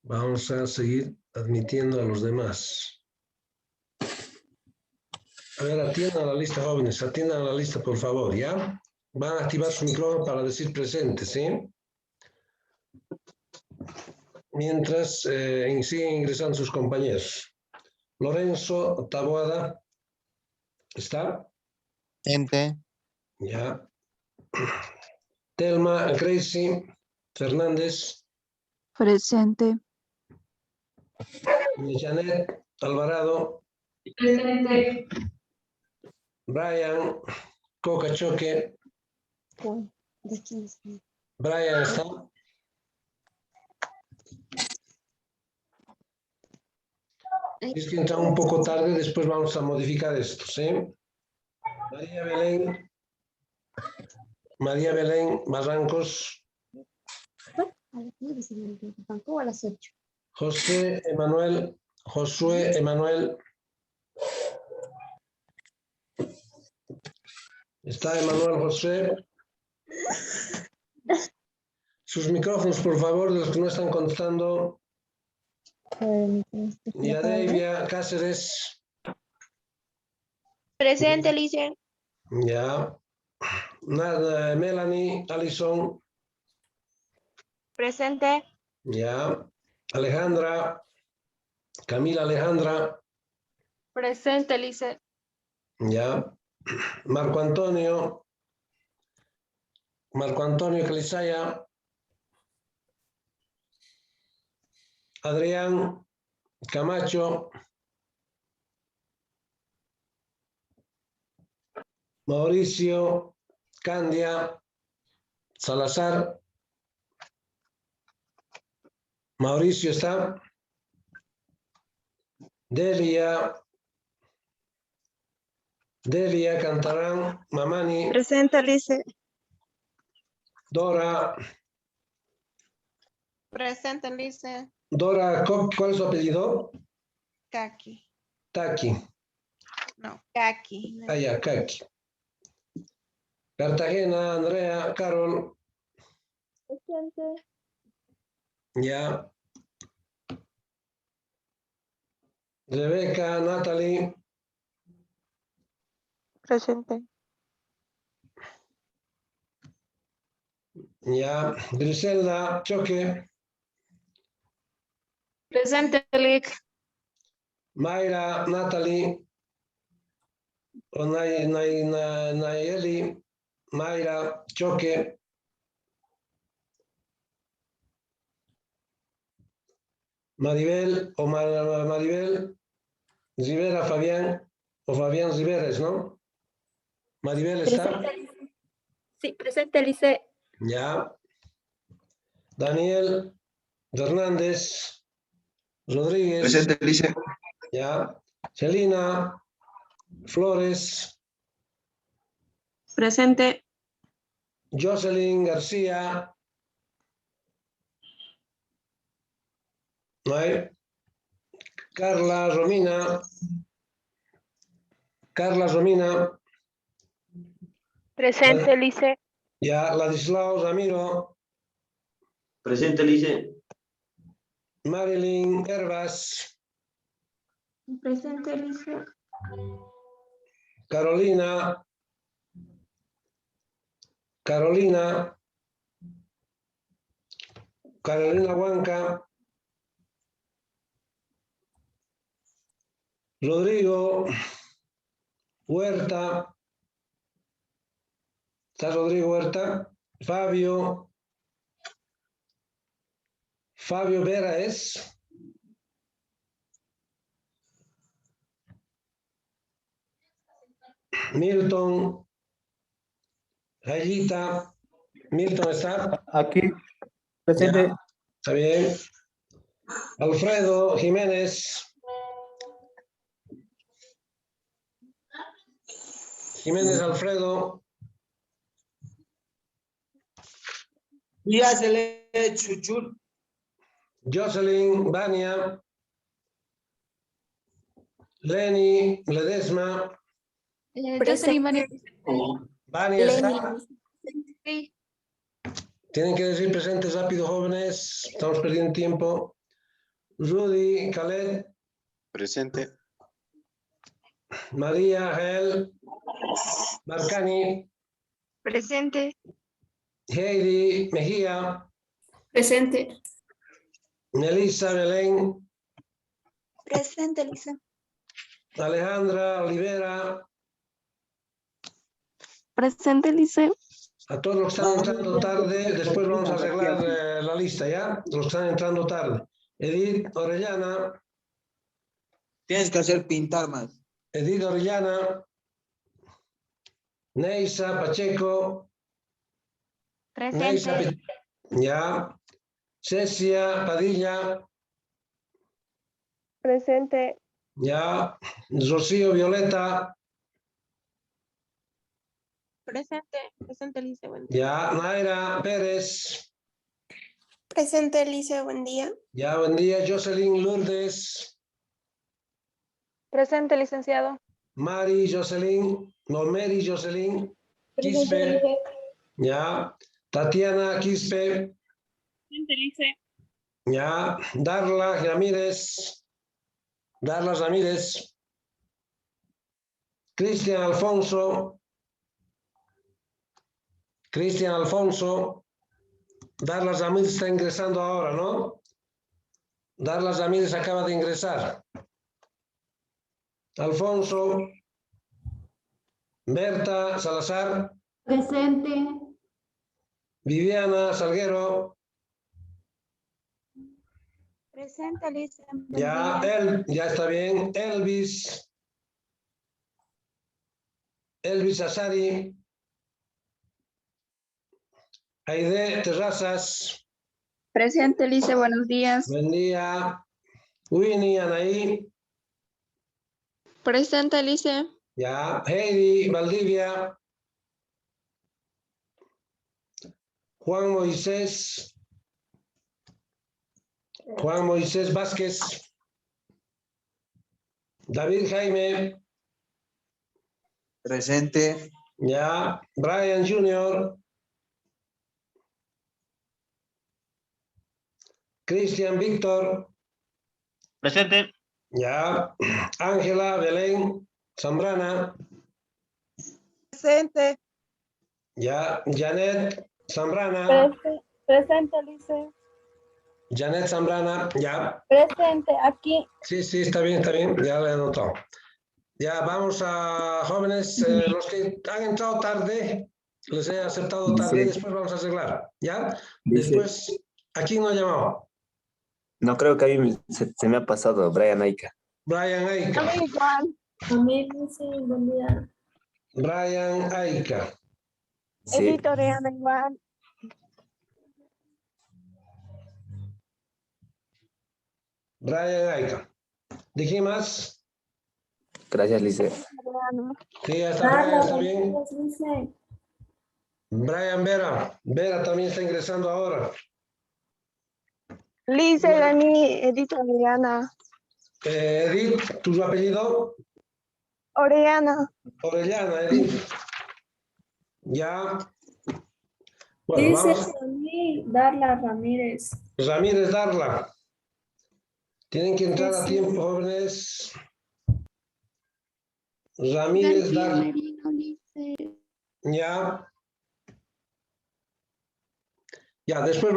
Vamos a seguir admitiendo a los demás. A ver, atiendan a la lista, jóvenes, atiendan a la lista, por favor, ¿ya? Van a activar su micrófono para decir presente, ¿sí? Mientras siguen ingresando sus compañeros. Lorenzo Taboada, ¿está? Presente. Ya. Telma Gracie Fernández. Presente. Janet Alvarado. Presente. Brian Cocachoque. Brian está. Es que entra un poco tarde, después vamos a modificar esto, ¿sí? María Belén Barrancos. A las 8. Josué Emanuel. ¿Está Emanuel José? Sus micrófonos, por favor, de los que no están contestando. Yadevia Cáceres. Presente, Lice. Ya. Nada, Melanie Alison. Presente. Ya. Alejandra. Camila Alejandra. Presente, Lice. Ya. Marco Antonio Calizaya. Adrián Camacho. Mauricio Candia Salazar. Mauricio está. Delia Cantarán Mamani. Presente, Lice. Dora Presente, Lice. ¿cuál es su apellido? Kaki. Taki. No, Kaki. Ah, ya, Kaki. Cartagena, Andrea, Carol. Presente. Ya. Rebeca, Natalie. Presente. Ya. Griselda, Choque. Presente, Lic. Mayra, Natalie. O Nayeli, Mayra, Choque. Maribel o Maribel Rivera, Fabián o Fabián Riveres, ¿no? Maribel está. Sí, presente, Lice. Ya. Daniel Hernández Rodríguez. Presente, Lice. Ya. Celina Flores. Presente. Jocelyn García. No hay. Carla Romina. Presente, Lice. Ya. Ladislao Ramiro. Presente, Lice. Marilyn Herbas. Presente, Lice. Carolina Huanca. Rodrigo Huerta. ¿Está Rodrigo Huerta? Fabio Vera es. Milton Gallita. Milton está. Aquí. Presente. Ya, está bien. Alfredo Jiménez. Alfredo. Ya se le chuchul. Jocelyn Bania. Lenny Ledesma. Jocelyn María. Bania está. Sí. Tienen que decir presentes rápido, jóvenes. Estamos perdiendo tiempo. Rudy Khaled, Presente. María Gel Marcani, Presente. Heidi Mejía, Presente. Melissa Belén, Presente, Elisa. Alejandra Olivera, Presente, Lice. a todos los que están entrando tarde, después vamos a arreglar la lista, ¿ya? Los que están entrando tarde. Edith Orellana, Tienes que hacer pintar más. Edith Orellana, Neisa Pacheco, Neisa, Presente. ya, Cecia Padilla, Presente. ya, Rocío Violeta, Presente. Presente, Elisa. Buen ya, Naira Pérez, Presente, Elisa. Buen día. ya, buen día, Jocelyn Lourdes, Presente, licenciado. Mary Jocelyn, no, Mary Jocelyn, Quispe, ya, Tatiana Quispe, Presente, Lice. ya, Darla Ramírez, Cristian Alfonso, Darla Ramírez está ingresando ahora, ¿no? Darla Ramírez acaba de ingresar. Alfonso, Berta Salazar, Presente. Viviana Salguero, Presente, Elisa. ya, ya está bien, Elvis Azari, Aide Terrazas, Presente, Lice. Buenos días. buen día, Winnie Anaí, Presente, Lice. ya, Heidi Valdivia, Juan Moisés Vázquez, David Jaime, Presente. ya, Brian Jr., Cristian Víctor, Presente. ya, Ángela Belén Zambrana, Presente. ya, Janet Zambrana, Presente, Elisa. Janet Zambrana, ya, Presente. Aquí. sí, está bien, ya lo he anotado. Ya, vamos a jóvenes, los que han entrado tarde, les he aceptado tarde, después vamos a arreglar, ¿ya? Después, ¿a quién no ha llamado? No creo que a mí se me ha pasado, Brian Aika. Brian Aika. Buen día. Brian Aika. Sí, Editoriana igual. Brian Aika. ¿De quién más? gracias, Lice. Sí, hasta Brian está bien. Brian Vera. Vera también está ingresando ahora. Lice, Dani, Edith Orellana. Edith, ¿tu apellido? Orellana. Orellana, Edith. Ya. Bueno, vamos. Darla Ramírez. Ramírez Darla. Tienen que entrar a tiempo, jóvenes. Ramírez García Darla. Merino, Lice. Ya. Ya, después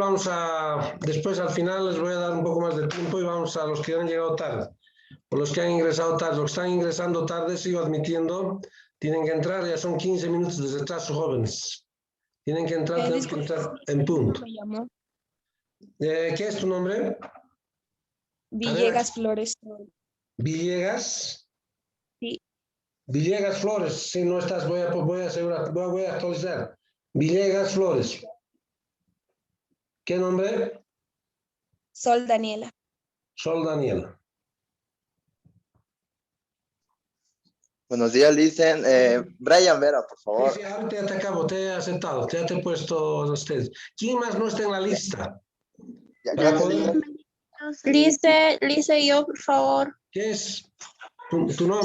después al final les voy a dar un poco más de tiempo y vamos a los que han llegado tarde. O los que han ingresado tarde, los que están ingresando tarde, sigo admitiendo, tienen que entrar, ya son 15 minutos de retraso, jóvenes. Tienen que entrar, tienen que entrar en punto. ¿Qué es tu nombre? Villegas Flores. Villegas. Sí. Villegas Flores, si no estás, voy a actualizar. Villegas Flores. ¿Qué nombre? Sol Daniela. Sol Daniela. Buenos días, dicen. Brian Vera, por favor. Sí, ahorita ya te acabo, te he aceptado, ya te he puesto a ustedes. ¿Quién más no está en la lista? Para poder- Lice, yo, por favor. ¿Qué es tu nombre?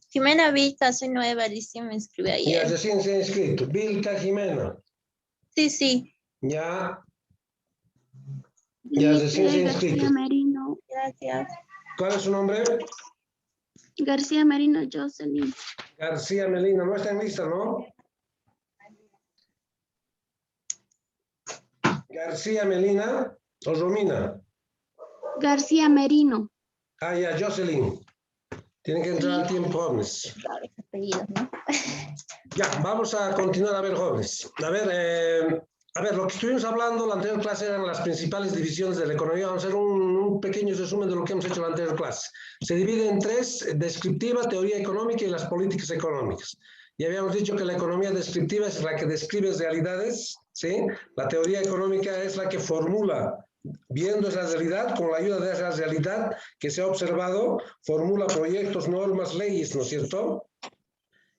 Jimena Vilca, soy nueva, Lice me inscribí Ya ayer. recién se ha inscrito. Vilca Jimena. Sí. Ya recién se ha Lice García inscrito. Merino. Gracias. ¿Cuál es su nombre? García Merino Jocelyn. García Melina. No está en lista, ¿no? García Melina o Romina. García Merino. Ah, ya, Jocelyn. Tienen que entrar al tiempo, jóvenes. Claro, qué apellido, ¿no? Ya, vamos a continuar, a ver, jóvenes. A ver, lo que estuvimos hablando en la anterior clase eran las principales divisiones de la economía. Vamos a hacer un pequeño resumen de lo que hemos hecho en la anterior clase. Se divide en tres: descriptiva, teoría económica y las políticas económicas. Y habíamos dicho que la economía descriptiva es la que describe realidades, ¿sí? La teoría económica es la que formula, viendo esa realidad, con la ayuda de esa realidad que se ha observado, formula proyectos, normas, leyes, ¿no es cierto?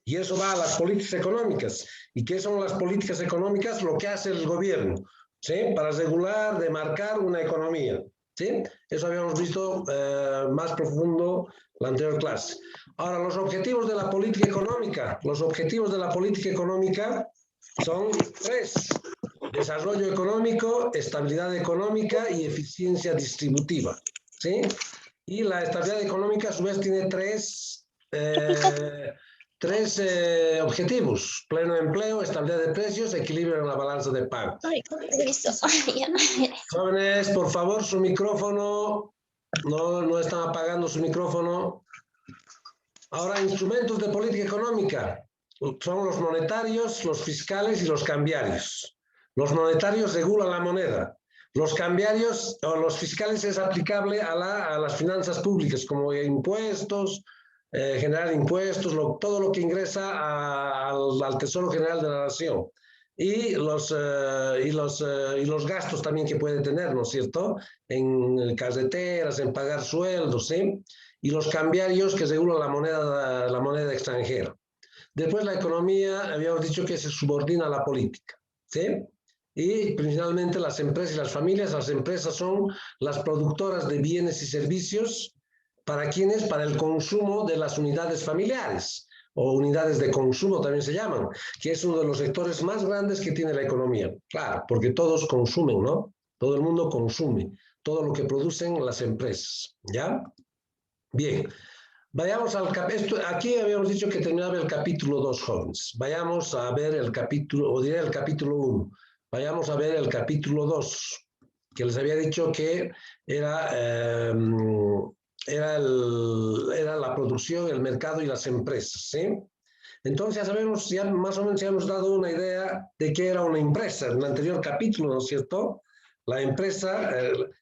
Y eso va a las políticas económicas. ¿Y qué son las políticas económicas? Lo que hace el gobierno, ¿sí? Para regular, demarcar una economía, ¿sí? Eso habíamos visto más profundo la anterior clase. Ahora, los objetivos de la política económica. Los objetivos de la política económica son tres: desarrollo económico, estabilidad económica y eficiencia distributiva, ¿sí? Y la estabilidad económica, a su vez, tiene tres objetivos: pleno empleo, estabilidad de precios, equilibrio en la balanza de pagos. Ay, con permiso. Ay, ya. Jóvenes, por favor, su micrófono, no están apagando su micrófono. Ahora, instrumentos de política económica son los monetarios, los fiscales y los cambiarios. Los monetarios regulan la moneda. Los cambiarios o los fiscales es aplicable a las finanzas públicas, como impuestos, generar impuestos, todo lo que ingresa al Tesoro General de la Nación. Y los gastos también que puede tener, ¿no es cierto? En carreteras, en pagar sueldos, ¿sí? Y los cambiarios que regulan la moneda extranjera. Después, la economía, habíamos dicho que se subordina a la política, ¿sí? Y principalmente las empresas y las familias. Las empresas son las productoras de bienes y servicios. ¿Para quiénes? Para el consumo de las unidades familiares, o unidades de consumo también se llaman, que es uno de los sectores más grandes que tiene la economía. Claro, porque todos consumen, ¿no? Todo el mundo consume todo lo que producen las empresas, ¿ya? Bien, vayamos al capítulo. Aquí habíamos dicho que terminaba el capítulo 2, jóvenes. Vayamos a ver el capítulo, o diré el capítulo 1. Vayamos a ver el capítulo 2, que les había dicho que era la producción, el mercado y las empresas, ¿sí? Entonces ya sabemos, ya más o menos ya hemos dado una idea de qué era una empresa en el anterior capítulo, ¿no es cierto? La empresa,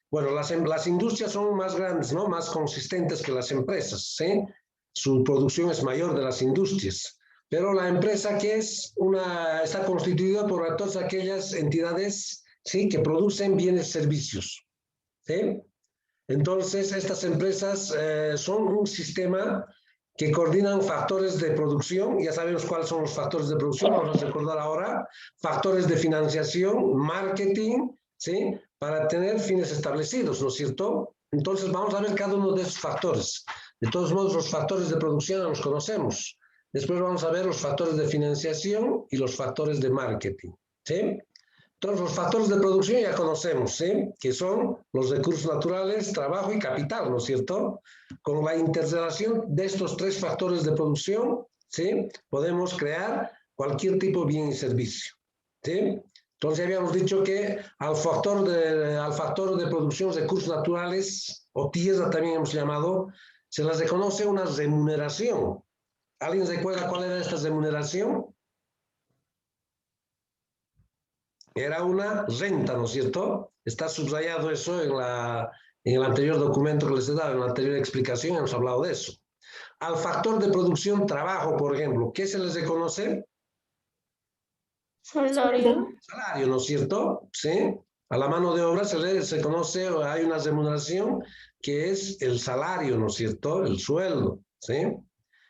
bueno, las industrias son más grandes, ¿no? Más consistentes que las empresas, ¿sí? Su producción es mayor de las industrias. Pero la empresa, que está constituida por todas aquellas entidades, ¿sí? Que producen bienes y servicios, ¿sí? Entonces, estas empresas son un sistema que coordinan factores de producción. Ya sabemos cuáles son los factores de producción, vamos a recordar ahora. Factores de financiación, marketing, ¿sí? Para tener fines establecidos, ¿no es cierto? Entonces, vamos a ver cada uno de esos factores. De todos modos, los factores de producción los conocemos. Después vamos a ver los factores de financiación y los factores de marketing, ¿sí? Todos los factores de producción ya conocemos, ¿sí? Que son los recursos naturales, trabajo y capital, ¿no es cierto? Con la interrelación de estos tres factores de producción, ¿sí? Podemos crear cualquier tipo de bien y servicio, ¿sí? Entonces habíamos dicho que al factor de producción, recursos naturales, o tierra también hemos llamado, se les reconoce una remuneración. ¿Alguien recuerda cuál era esta remuneración? Era una renta, ¿no es cierto? Está subrayado eso en el anterior documento que les he dado, en la anterior explicación hemos hablado de eso. Al factor de producción, trabajo, por ejemplo, ¿qué se les reconoce? Salario. Salario, ¿no es cierto? ¿Sí? A la mano de obra se conoce, hay una remuneración que es el salario, ¿no es cierto? El sueldo, ¿sí?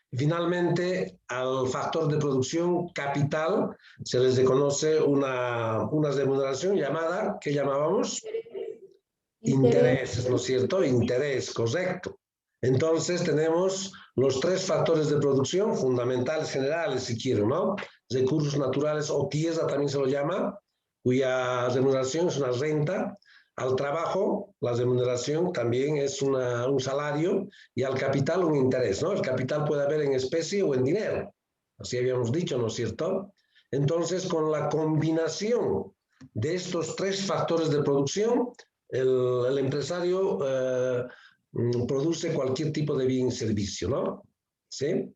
Finalmente, al factor de producción, capital, se les reconoce una remuneración llamada, ¿qué llamábamos? Intereses, ¿no es cierto? Interés, correcto. Entonces tenemos los tres factores de producción fundamentales, generales, si quieren, ¿no? Recursos naturales o tierra también se lo llama, cuya remuneración es una renta. al trabajo, la remuneración también es un salario y al capital un interés, ¿no? El capital puede haber en especie o en dinero, así habíamos dicho, ¿no es cierto? Entonces, con la combinación de estos tres factores de producción, el empresario produce cualquier tipo de bien y servicio, ¿no? ¿Sí?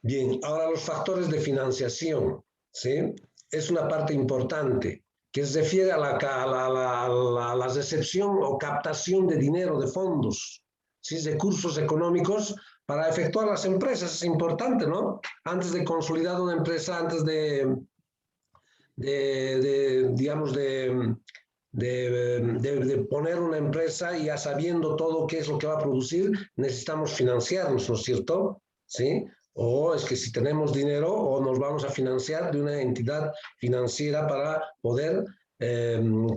Bien, ahora los factores de financiación, ¿sí? Es una parte importante que se refiere a la recepción o captación de dinero, de fondos, ¿sí? Recursos económicos para efectuar las empresas. Es importante, ¿no? Antes de consolidar una empresa, antes digamos, de poner una empresa y ya sabiendo todo qué es lo que va a producir, necesitamos financiarnos, ¿no es cierto? ¿Sí? O es que si tenemos dinero o nos vamos a financiar de una entidad financiera para poder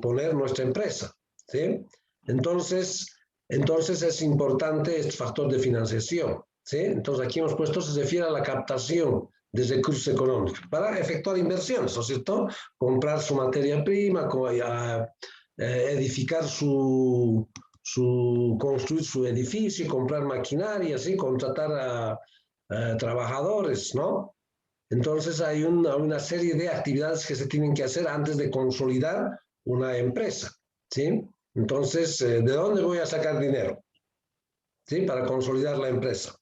poner nuestra empresa, ¿sí? Entonces es importante este factor de financiación, ¿sí? Entonces aquí hemos puesto, se refiere a la captación de recursos económicos para efectuar inversiones, ¿no es cierto? Comprar su materia prima, edificar construir su edificio, comprar maquinaria, ¿sí? Contratar a trabajadores, ¿no? Entonces hay una serie de actividades que se tienen que hacer antes de consolidar una empresa, ¿sí? Entonces, ¿de dónde voy a sacar dinero? ¿Sí? Para consolidar la empresa.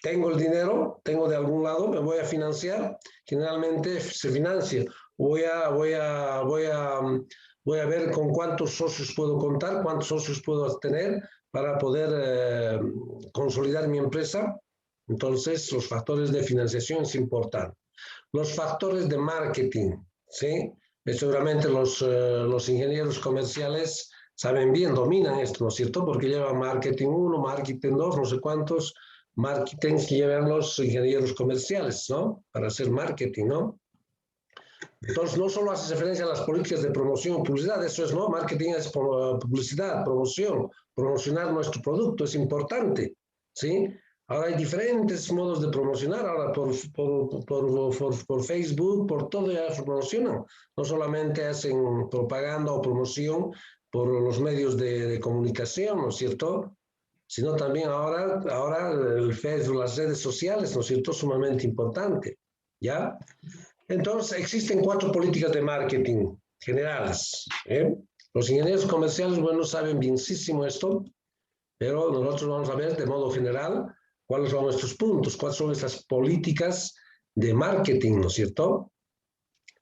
Tengo el dinero, tengo de algún lado, me voy a financiar, generalmente se financia. Voy a ver con cuántos socios puedo contar, cuántos socios puedo tener para poder consolidar mi empresa. Entonces, los factores de financiación es importante. Los factores de marketing, ¿sí? Seguramente los ingenieros comerciales saben bien, dominan esto, ¿no es cierto? Porque llevan marketing 1, marketing 2, no sé cuántos marketing que llevan los ingenieros comerciales, ¿no? Para hacer marketing, ¿no? Entonces, no solo hace referencia a las políticas de promoción y publicidad, eso es, ¿no? Marketing es publicidad, promoción, promocionar nuestro producto, es importante, ¿sí? Ahora hay diferentes modos de promocionar, ahora por Facebook, por todo ya se promocionan. No solamente hacen propaganda o promoción por los medios de comunicación, ¿no es cierto? Sino también ahora el Facebook, las redes sociales, ¿no es cierto? Sumamente importante, ¿ya? Entonces, existen 4 políticas de marketing generales, ¿eh? Los ingenieros comerciales, bueno, saben bienísimo esto, pero nosotros vamos a ver de modo general cuáles son nuestros puntos, cuáles son estas políticas de marketing, ¿no es cierto?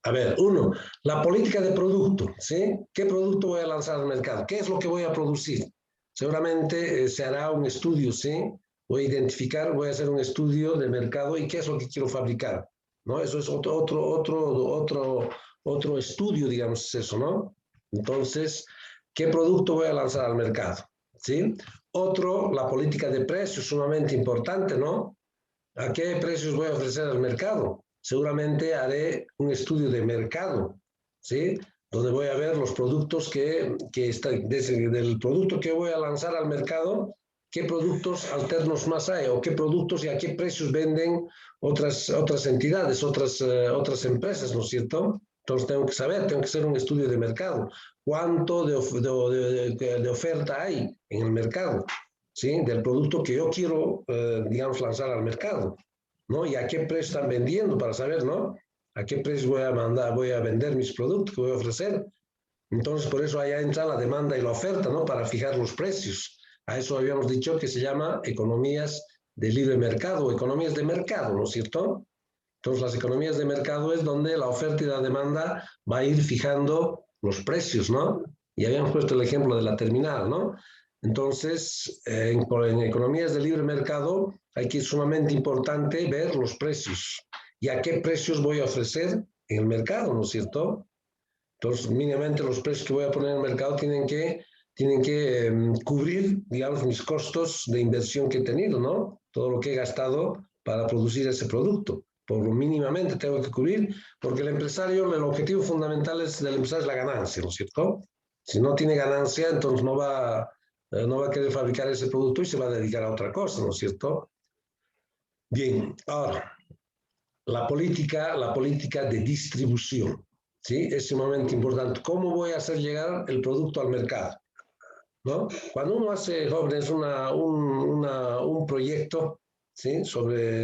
A ver, 1, la política de producto, ¿sí? ¿Qué producto voy a lanzar al mercado? ¿Qué es lo que voy a producir? Seguramente se hará un estudio, ¿sí? Voy a identificar, voy a hacer un estudio de mercado y qué es lo que quiero fabricar, ¿no? Eso es otro estudio, digamos, eso, ¿no? Entonces, ¿qué producto voy a lanzar al mercado? ¿Sí? Otro, la política de precios, sumamente importante, ¿no? ¿A qué precios voy a ofrecer al mercado? Seguramente haré un estudio de mercado, ¿sí? Donde voy a ver los productos que están, del producto que voy a lanzar al mercado, qué productos alternos más hay o qué productos y a qué precios venden otras entidades, otras empresas, ¿no es cierto? Entonces tengo que saber, tengo que hacer un estudio de mercado. ¿Cuánto de oferta hay en el mercado? ¿Sí? Del producto que yo quiero, digamos, lanzar al mercado, ¿no? Y a qué precio están vendiendo para saber, ¿no? A qué precio voy a vender mis productos que voy a ofrecer. Entonces, por eso allá entra la demanda y la oferta, ¿no? Para fijar los precios. A eso habíamos dicho que se llama economías de libre mercado o economías de mercado, ¿no es cierto? Entonces, las economías de mercado es donde la oferta y la demanda va a ir fijando los precios, ¿no? Y habíamos puesto el ejemplo de la terminal, ¿no? Entonces, en economías de libre mercado hay que es sumamente importante ver los precios y a qué precios voy a ofrecer en el mercado, ¿no es cierto? Entonces, mínimamente los precios que voy a poner en el mercado tienen que cubrir, digamos, mis costos de inversión que he tenido, ¿no? Todo lo que he gastado para producir ese producto. Por lo mínimamente tengo que cubrir, porque el empresario, el objetivo fundamental del empresario es la ganancia, ¿no es cierto? Si no tiene ganancia, entonces no va a querer fabricar ese producto y se va a dedicar a otra cosa, ¿no es cierto? Bien, ahora, la política de distribución, ¿sí? Es sumamente importante. ¿Cómo voy a hacer llegar el producto al mercado? ¿No? Cuando uno hace, jóvenes, un proyecto, ¿sí? sobre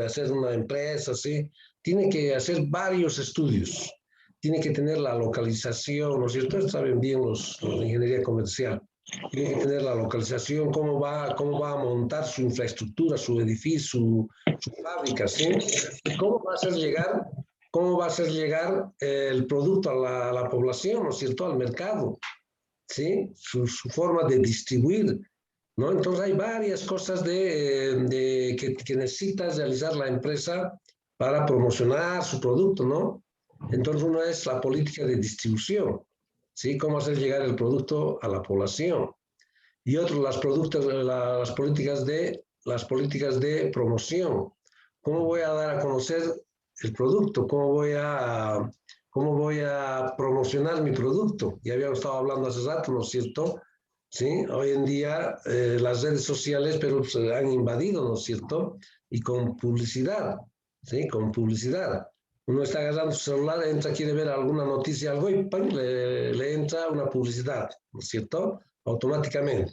hacer una empresa, ¿sí? Tiene que hacer varios estudios. Tiene que tener la localización, ¿no es cierto? Saben bien los de ingeniería comercial. Tiene que tener la localización, cómo va a montar su infraestructura, su edificio, su fábrica, ¿sí? Y cómo va a hacer llegar el producto a la población, ¿no es cierto? Al mercado, ¿sí? Su forma de distribuir, ¿no? Entonces hay varias cosas que necesita realizar la empresa para promocionar su producto, ¿no? Entonces uno es la política de distribución, ¿sí? Cómo hacer llegar el producto a la población. Y otro, las políticas de promoción. ¿Cómo voy a dar a conocer el producto? ¿Cómo voy a promocionar mi producto? Ya habíamos estado hablando hace rato, ¿no es cierto? ¿Sí? Hoy en día las redes sociales pero se han invadido, ¿no es cierto? Y con publicidad, ¿sí? Con publicidad. Uno está agarrando su celular, entra, quiere ver alguna noticia, algo y ¡pam! Le entra una publicidad, ¿no es cierto? Automáticamente.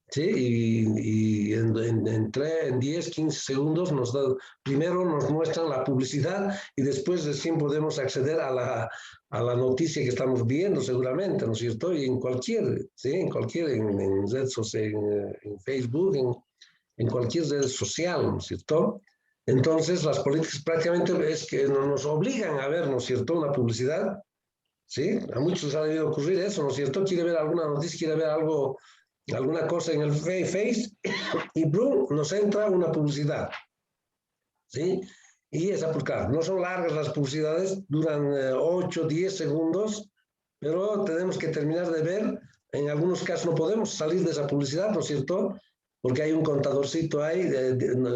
¿Sí? Y en 10, 15 segundos primero nos muestran la publicidad y después recién podemos acceder a la noticia que estamos viendo seguramente, ¿no es cierto? Y en cualquier, ¿sí? En red social, en Facebook, en cualquier red social, ¿no es cierto? Entonces las políticas prácticamente es que nos obligan a ver, ¿no es cierto?, una publicidad, ¿sí? A muchos les ha debido ocurrir eso, ¿no es cierto? Quiere ver alguna noticia, quiere ver alguna cosa en el Face y ¡brum! Nos entra una publicidad, ¿sí? Y esa, pues claro, no son largas las publicidades, duran 8, 10 segundos, pero tenemos que terminar de ver. En algunos casos no podemos salir de esa publicidad, ¿no es cierto? Porque hay un contadorcito ahí,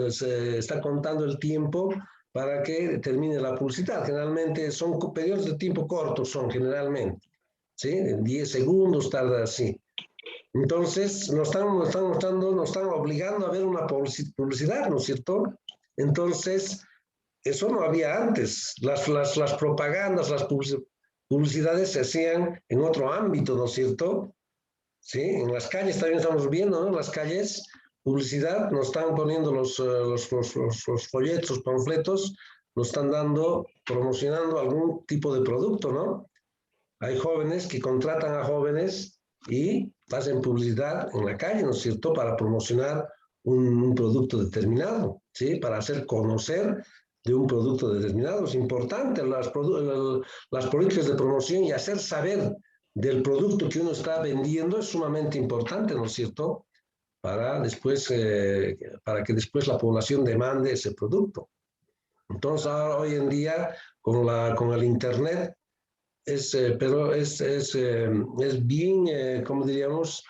se está contando el tiempo para que termine la publicidad. Generalmente son periodos de tiempo cortos, son generalmente, ¿sí? 10 segundos tarda así. Entonces, nos están obligando a ver una publicidad, ¿no es cierto? Entonces, eso no había antes. Las propagandas, las publicidades se hacían en otro ámbito, ¿no es cierto? Sí, en las calles también estamos viendo, ¿no? En las calles, publicidad, nos están poniendo los folletos, los panfletos, nos están promocionando algún tipo de producto, ¿no? Hay jóvenes que contratan a jóvenes y hacen publicidad en la calle, ¿no es cierto?, para promocionar un producto determinado, ¿sí? Para hacer conocer de un producto determinado. Es importante las políticas de promoción y hacer saber del producto que uno está vendiendo es sumamente importante, ¿no es cierto?, para que después la población demande ese producto. Entonces, ahora, hoy en día, con el Internet, pero es bien, como diríamos,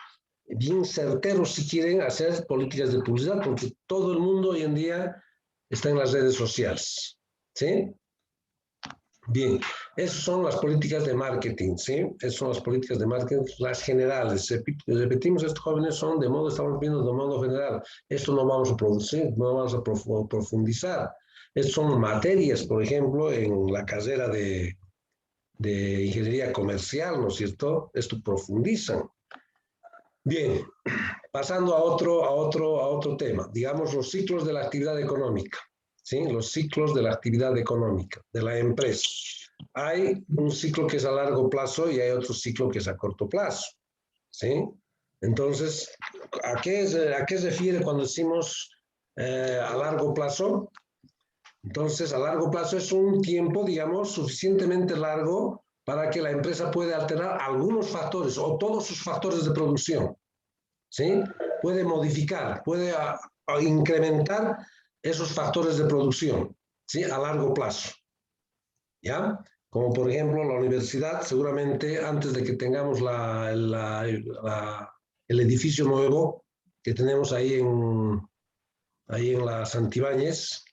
bien certero si quieren hacer políticas de publicidad, porque todo el mundo hoy en día está en las redes sociales, ¿sí? Bien, esas son las políticas de marketing, ¿sí? Esas son las políticas de marketing, las generales. Repetimos, estos jóvenes estamos viendo de modo general. Esto no vamos a producir, no vamos a profundizar. Estas son materias, por ejemplo, en la carrera de ingeniería comercial, ¿no es cierto? Esto profundizan. Bien, pasando a otro tema, digamos los ciclos de la actividad económica, ¿sí? Los ciclos de la actividad económica de la empresa. Hay un ciclo que es a largo plazo y hay otro ciclo que es a corto plazo, ¿sí? Entonces, ¿a qué se refiere cuando decimos a largo plazo? Entonces, a largo plazo es un tiempo, digamos, suficientemente largo para que la empresa pueda alterar algunos factores o todos sus factores de producción, ¿sí? Puede modificar, puede incrementar esos factores de producción, ¿sí? A largo plazo, ¿ya? Como por ejemplo la universidad, seguramente antes de que tengamos el edificio nuevo que tenemos ahí en la Santibáñez,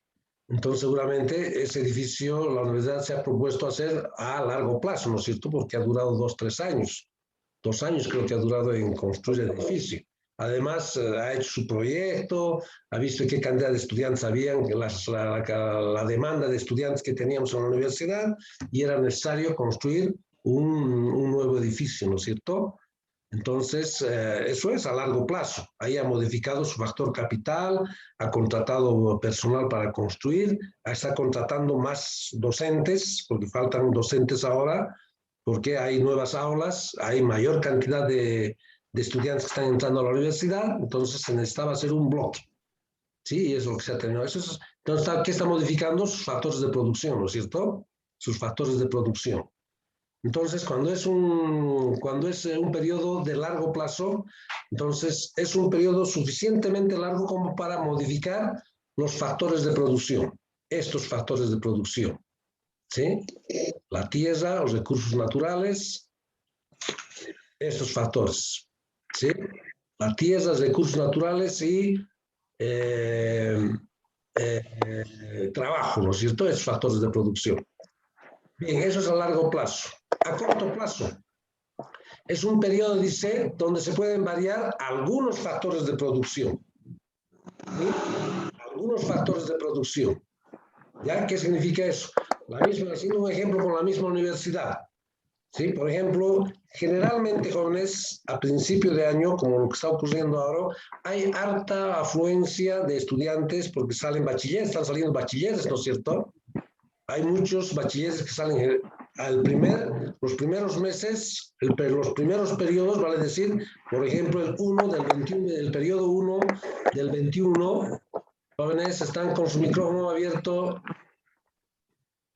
entonces seguramente ese edificio la universidad se ha propuesto hacer a largo plazo, ¿no es cierto? Porque ha durado 2, 3 años. 2 años creo que ha durado en construir el edificio. Además, ha hecho su proyecto, ha visto qué cantidad de estudiantes habían, la demanda de estudiantes que teníamos en la universidad, y era necesario construir un nuevo edificio, ¿no es cierto? Entonces, eso es a largo plazo. Ahí ha modificado su factor capital, ha contratado personal para construir, está contratando más docentes, porque faltan docentes ahora, porque hay nuevas aulas, hay mayor cantidad de estudiantes que están entrando a la universidad, entonces se necesitaba hacer un bloque. Sí, y es lo que se ha terminado. Entonces, ¿qué está modificando? Sus factores de producción, ¿no es cierto? Sus factores de producción. Entonces, cuando es un periodo de largo plazo, entonces es un periodo suficientemente largo como para modificar los factores de producción, estos factores de producción, ¿sí? La tierra, los recursos naturales, estos factores, ¿sí? La tierra, los recursos naturales y trabajo, ¿no es cierto? Estos factores de producción. Bien, eso es a largo plazo. A corto plazo, es un periodo, dice, donde se pueden variar algunos factores de producción. ¿Sí? Algunos factores de producción. ¿Ya? ¿Qué significa eso? Haciendo un ejemplo con la misma universidad. ¿Sí? Por ejemplo, generalmente, jóvenes, a principio de año, como lo que está ocurriendo ahora, hay harta afluencia de estudiantes porque salen bachilleres, están saliendo bachilleres, ¿no es cierto? Hay muchos bachilleres que salen los primeros meses, los primeros periodos, vale decir, por ejemplo, el periodo 1 del 21, jóvenes están con su micrófono abierto,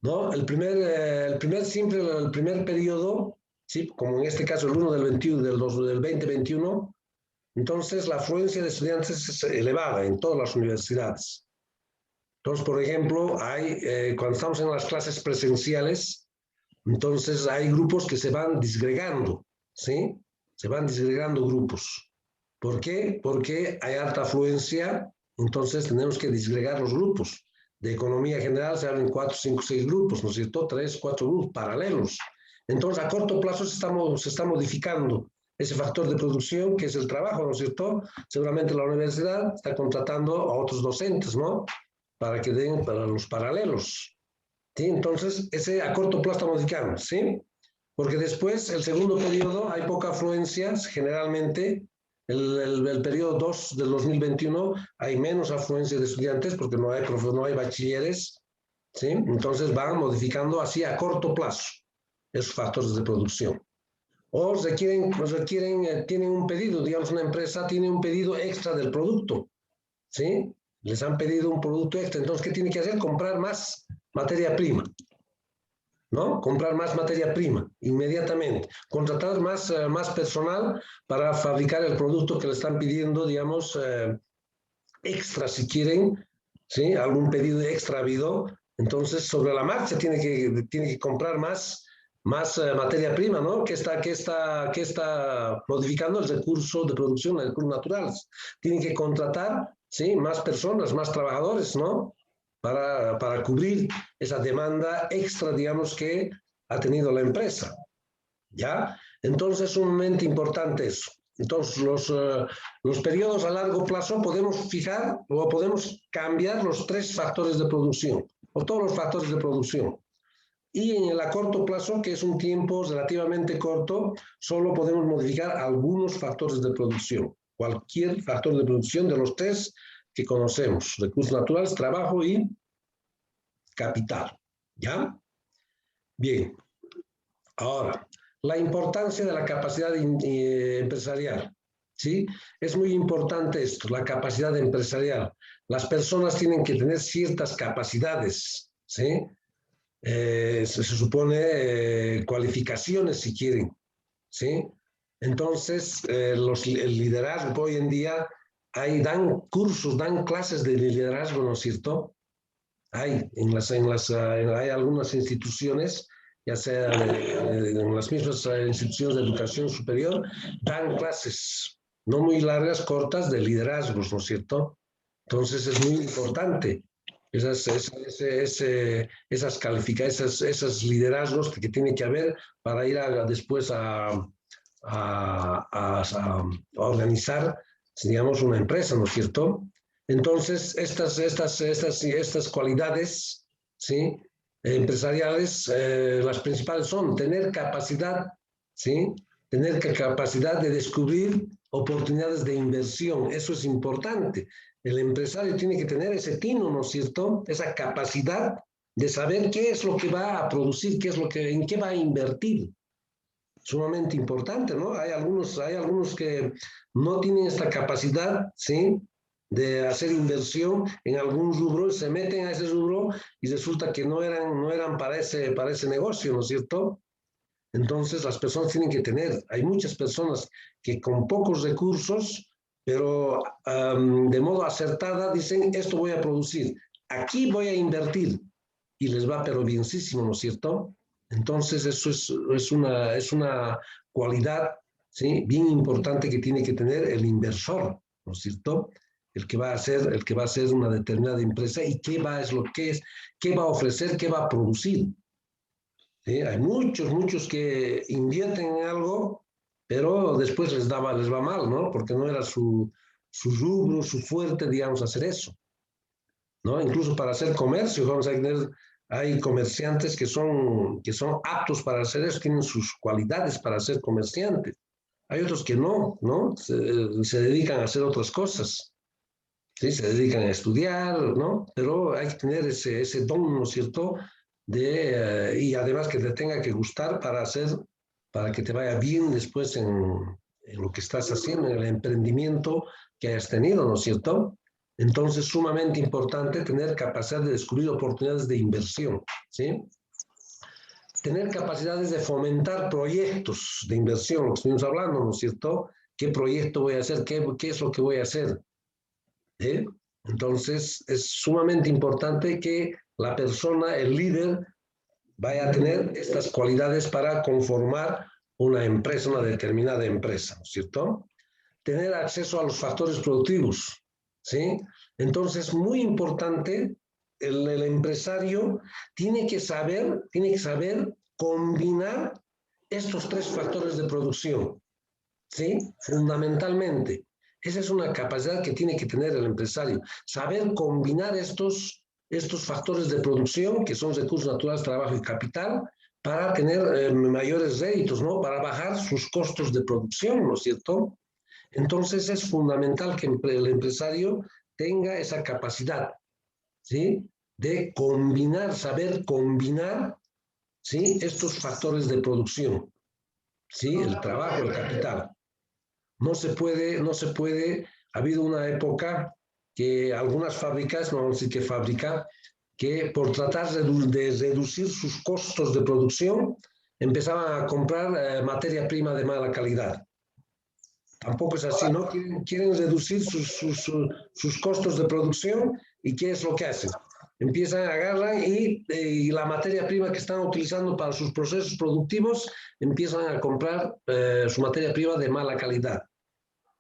¿no? El primer periodo, ¿sí? Como en este caso el 1 del 21, del 2021, entonces la afluencia de estudiantes es elevada en todas las universidades. Entonces, por ejemplo, cuando estamos en las clases presenciales, entonces hay grupos que se van disgregando, ¿sí? Se van disgregando grupos. ¿Por qué? Porque hay alta afluencia, entonces tenemos que disgregar los grupos. De economía general se hablan 4, 5, 6 grupos, ¿no es cierto? 3, 4 grupos paralelos. Entonces, a corto plazo se está modificando ese factor de producción, que es el trabajo, ¿no es cierto? Seguramente la universidad está contratando a otros docentes, ¿no? Para que den para los paralelos. ¿Sí? Entonces, ese a corto plazo está modificando, ¿sí? Porque después, el segundo periodo, hay poca afluencia, generalmente, el periodo 2 del 2021, hay menos afluencia de estudiantes porque no hay bachilleres, ¿sí? Entonces van modificando así a corto plazo esos factores de producción. O tienen un pedido, digamos, una empresa tiene un pedido extra del producto, ¿sí? Les han pedido un producto extra, entonces, ¿qué tiene que hacer? Comprar más materia prima, ¿no? Comprar más materia prima inmediatamente, contratar más personal para fabricar el producto que le están pidiendo, digamos, extra si quieren, ¿sí? Algún pedido extra ha habido, entonces sobre la marcha tiene que comprar más materia prima, ¿no? Que está modificando el recurso de producción, los recursos naturales. Tienen que contratar, ¿sí? Más personas, más trabajadores, ¿no? Para cubrir esa demanda extra, digamos, que ha tenido la empresa, ¿ya? Entonces es sumamente importante eso. Entonces los periodos a largo plazo podemos fijar o podemos cambiar los 3 factores de producción, o todos los factores de producción. Y en el a corto plazo, que es un tiempo relativamente corto, solo podemos modificar algunos factores de producción. Cualquier factor de producción de los 3 que conocemos: recursos naturales, trabajo y capital. ¿Ya? Bien. Ahora, la importancia de la capacidad empresarial. ¿Sí? Es muy importante esto, la capacidad empresarial. Las personas tienen que tener ciertas capacidades, ¿sí? Se supone cualificaciones si quieren, ¿sí? Entonces, el liderazgo hoy en día, dan cursos, dan clases de liderazgo, ¿no es cierto? Hay algunas instituciones, ya sea en las mismas instituciones de educación superior, dan clases no muy largas, cortas, de liderazgos, ¿no es cierto? Entonces es muy importante esos liderazgos que tiene que haber para ir después a organizar digamos, una empresa, ¿no es cierto? Entonces, estas cualidades, ¿sí? Empresariales, las principales son tener capacidad, ¿sí? Tener capacidad de descubrir oportunidades de inversión. Eso es importante. El empresario tiene que tener ese tino, ¿no es cierto? Esa capacidad de saber qué es lo que va a producir, en qué va a invertir. Sumamente importante, ¿no? Hay algunos que no tienen esta capacidad, ¿sí? De hacer inversión en algún rubro, se meten a ese rubro y resulta que no eran para ese negocio, ¿no es cierto? Entonces las personas tienen que tener, hay muchas personas que con pocos recursos, pero de modo acertada dicen, esto voy a producir, aquí voy a invertir, y les va pero bienísimo, ¿no es cierto? Entonces eso es una cualidad, ¿sí? Bien importante que tiene que tener el inversor, ¿no es cierto? El que va a hacer una determinada empresa y qué va a ofrecer, qué va a producir. ¿Sí? Hay muchos que invierten en algo, pero después les va mal, ¿no? Porque no era su rubro, su fuerte, digamos, hacer eso, ¿no? Incluso para hacer comercio, vamos a tener, hay comerciantes que son aptos para hacer eso, tienen sus cualidades para ser comerciantes. Hay otros que no, ¿no? Se dedican a hacer otras cosas. ¿Sí? Se dedican a estudiar, ¿no? Pero hay que tener ese don, ¿no es cierto? Y además que te tenga que gustar para que te vaya bien después en lo que estás haciendo, en el emprendimiento que hayas tenido, ¿no es cierto? Entonces, sumamente importante tener capacidad de descubrir oportunidades de inversión, ¿sí? Tener capacidades de fomentar proyectos de inversión, lo que estuvimos hablando, ¿no es cierto? ¿Qué proyecto voy a hacer? ¿Qué es lo que voy a hacer? ¿Eh? Entonces, es sumamente importante que la persona, el líder, vaya a tener estas cualidades para conformar una empresa, una determinada empresa, ¿no es cierto? Tener acceso a los factores productivos, ¿sí? Entonces, muy importante, el empresario tiene que saber combinar estos tres factores de producción, ¿sí? Fundamentalmente. Esa es una capacidad que tiene que tener el empresario, saber combinar estos factores de producción, que son recursos naturales, trabajo y capital, para tener mayores réditos, ¿no? Para bajar sus costos de producción, ¿no es cierto? Entonces es fundamental que el empresario tenga esa capacidad, ¿sí? De combinar, saber combinar, ¿sí? Estos factores de producción, ¿sí? El trabajo, el capital. No se puede, ha habido una época que algunas fábricas, no vamos a decir qué fábrica, que por tratar de reducir sus costos de producción, empezaban a comprar materia prima de mala calidad. Tampoco es así, ¿no? Quieren reducir sus costos de producción y ¿qué es lo que hacen? Empiezan, agarran y la materia prima que están utilizando para sus procesos productivos, empiezan a comprar su materia prima de mala calidad,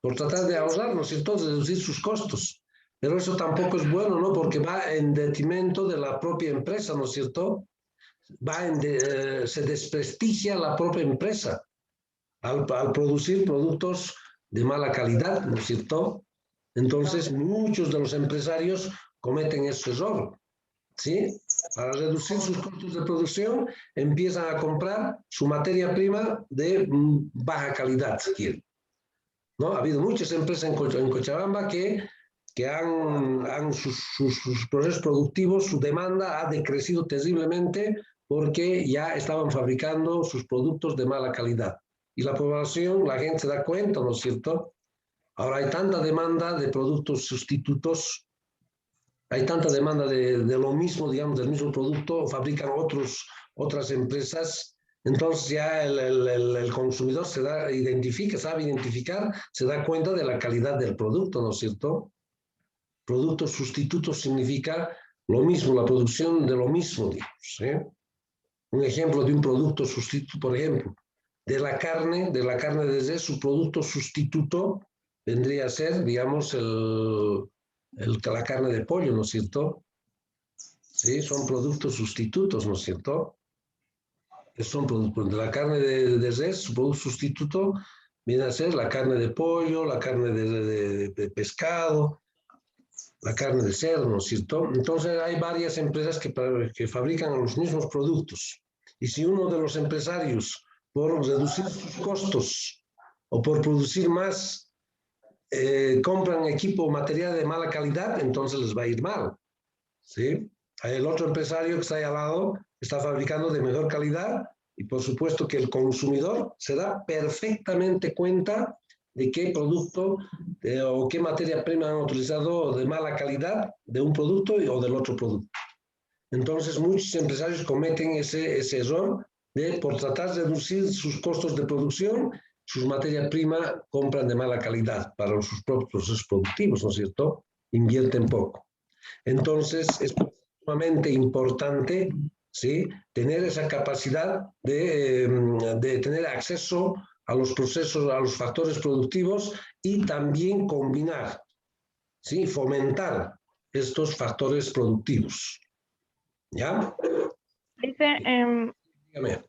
por tratar de ahorrar, ¿no es cierto?, de reducir sus costos. Pero eso tampoco es bueno, ¿no? Porque va en detrimento de la propia empresa, ¿no es cierto? Se desprestigia la propia empresa al producir productos de mala calidad, ¿no es cierto? Entonces, muchos de los empresarios cometen ese error, ¿sí? Para reducir sus costos de producción, empiezan a comprar su materia prima de baja calidad, si quieren, ¿no? Ha habido muchas empresas en Cochabamba que sus procesos productivos, su demanda ha decrecido terriblemente porque ya estaban fabricando sus productos de mala calidad. Y la población, la gente se da cuenta, ¿no es cierto? Ahora hay tanta demanda de productos sustitutos, hay tanta demanda de lo mismo, digamos, del mismo producto, fabrican otras empresas, entonces ya el consumidor sabe identificar, se da cuenta de la calidad del producto, ¿no es cierto? Productos sustitutos significa lo mismo, la producción de lo mismo, digamos, ¿eh? Un ejemplo de un producto sustituto, por ejemplo, de la carne de res, su producto sustituto vendría a ser, digamos, la carne de pollo, ¿no es cierto? Sí, son productos sustitutos, ¿no es cierto? Son productos de la carne de res, su producto sustituto viene a ser la carne de pollo, la carne de pescado, la carne de cerdo, ¿no es cierto? Entonces hay varias empresas que fabrican los mismos productos. Y si uno de los empresarios, por reducir sus costos o por producir más, compran equipo o material de mala calidad, entonces les va a ir mal, ¿sí? El otro empresario que está ahí al lado está fabricando de mejor calidad y por supuesto que el consumidor se da perfectamente cuenta de qué producto o qué materia prima han utilizado de mala calidad de un producto o del otro producto. Entonces muchos empresarios cometen ese error de, por tratar de reducir sus costos de producción, sus materias primas compran de mala calidad para sus propios procesos productivos, ¿no es cierto? Invierten poco. Entonces es sumamente importante, ¿sí?, tener esa capacidad de tener acceso a los procesos, a los factores productivos y también combinar, ¿sí?, fomentar estos factores productivos. ¿Ya? Dice, Dígame.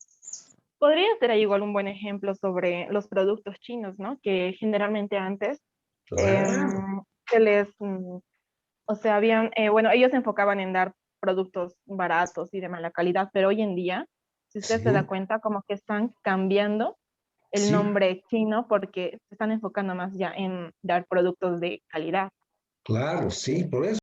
podría ser ahí igual un buen ejemplo sobre los productos chinos, ¿no? Que generalmente antes Claro. se les, o sea, habían, bueno, ellos se enfocaban en dar productos baratos y de mala calidad, pero hoy en día, si usted se Sí, da cuenta, como que están cambiando el sí, nombre chino porque se están enfocando más ya en dar productos de calidad. claro, sí, por eso.